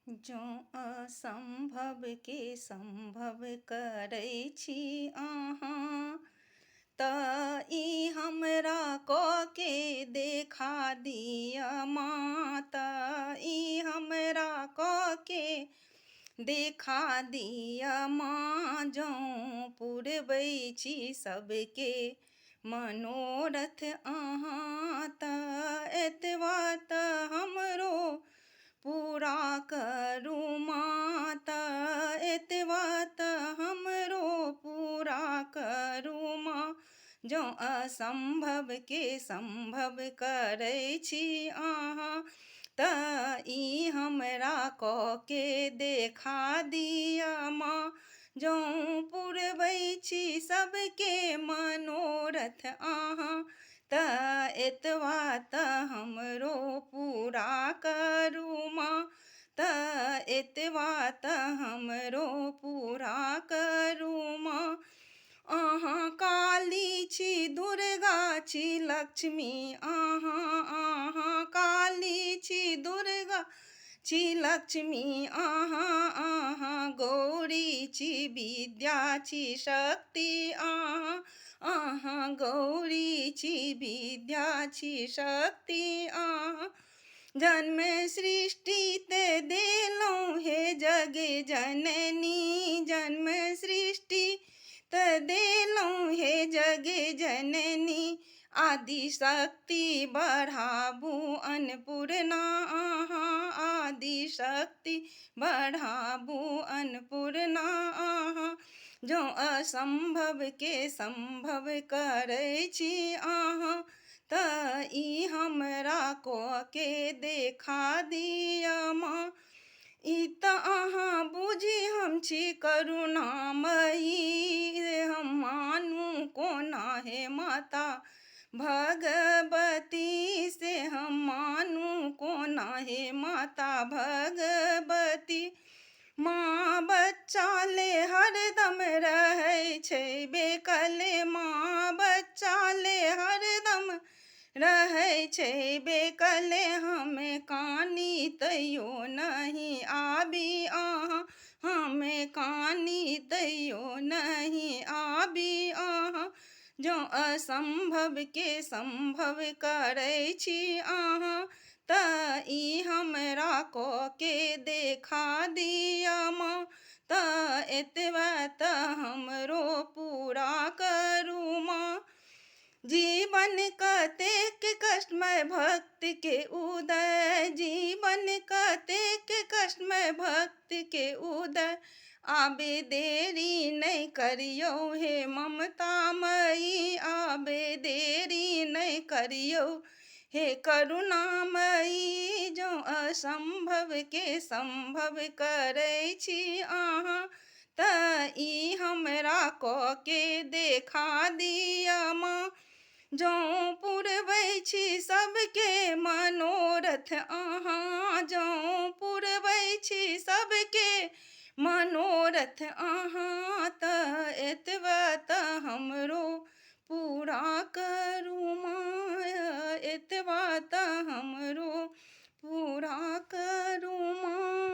जँ असम्भव के सम्भव करै छी अहाँ, तऽ ई हमरा कऽ के देखा दिअ माँ, तऽ ई हमरा कऽ के देखा दिअ माँ। जँ पुरबै छी सबके मनोरथ अहाँ, तऽ एतबा तऽ हमरो पूरा करू माँ, तऽ एतबा तऽ हमरो पूरा करू माँ। जँ असम्भव के सम्भव करै छी अहाँ, तऽ ई हमरा कऽ के देखा दिअ माँ। जँ पुरबै छी सबके मनोरथ अहाँ, तऽ एतबा तऽ हमरो पूरा करू माँ, तऽ एतबा तऽ हमरो पूरा करू माँ। अहाँ काली छी, दुर्गा छी, लक्ष्मी अहाँ काली छी, दुर्गा छी, लक्ष्मी अहाँ गौरी छी, विद्या छी, शक्ति अहाँ गौरी छी, विद्या छी, शक्ति अहाँ। जन्म सृष्टि ते देलहुँ हे जग जननी, जन्म सृष्टि तऽ देलहुँ हे जग जननी। आदि शक्ति बढ़ाबू अन्नपूर्णा अहाँ, आदि शक्ति बढ़ाबू अन्नपूर्णा अहाँ। जँ असम्भव के सम्भव करै छी अहाँ, तऽ ई हमरा कऽ के देखा दिअ माँ। ई तऽ अहाँ बुझि हम छी करुणामयी, हम मानू कोना हे माता भगवती, से हम मानू कोना हे माता भगवती। माँ बच्चा ले हरदम रहै छै बेकले, माँ बच्चा ले हरदम रहै छै बेकले। हमें कानी तैयो नहीं आबी अहाँ, हमें कानी तैयो नहीं आबी अहाँ। जँ असम्भव के सम्भव करै छी अहाँ, तऽ ई हमरा कऽ के देखा दिअ माँ, तऽ एतबा तऽ हमरो पूरा करू माँ। जीवन कतेक कष्टमय भक्त के उदय, जीवन कतेक कष्टमय भक्त के उदय। आबे देरी नहीं करियौ हे ममतामयी, आबे देरी नहीं करियौ हे करुणामयी। जँ असम्भव के सम्भव करै छी अहाँ, तऽ ई हमरा कऽ के देखा दिअ माँ। जँ पुरबै छी सबके मनोरथ अहाँ, जँ पुरबै छी सबके मनोरथ अहाँ, तऽ एतबा तऽ हमरो पूरा करू माँ, एतबा तऽ हमरो पूरा करू माँ।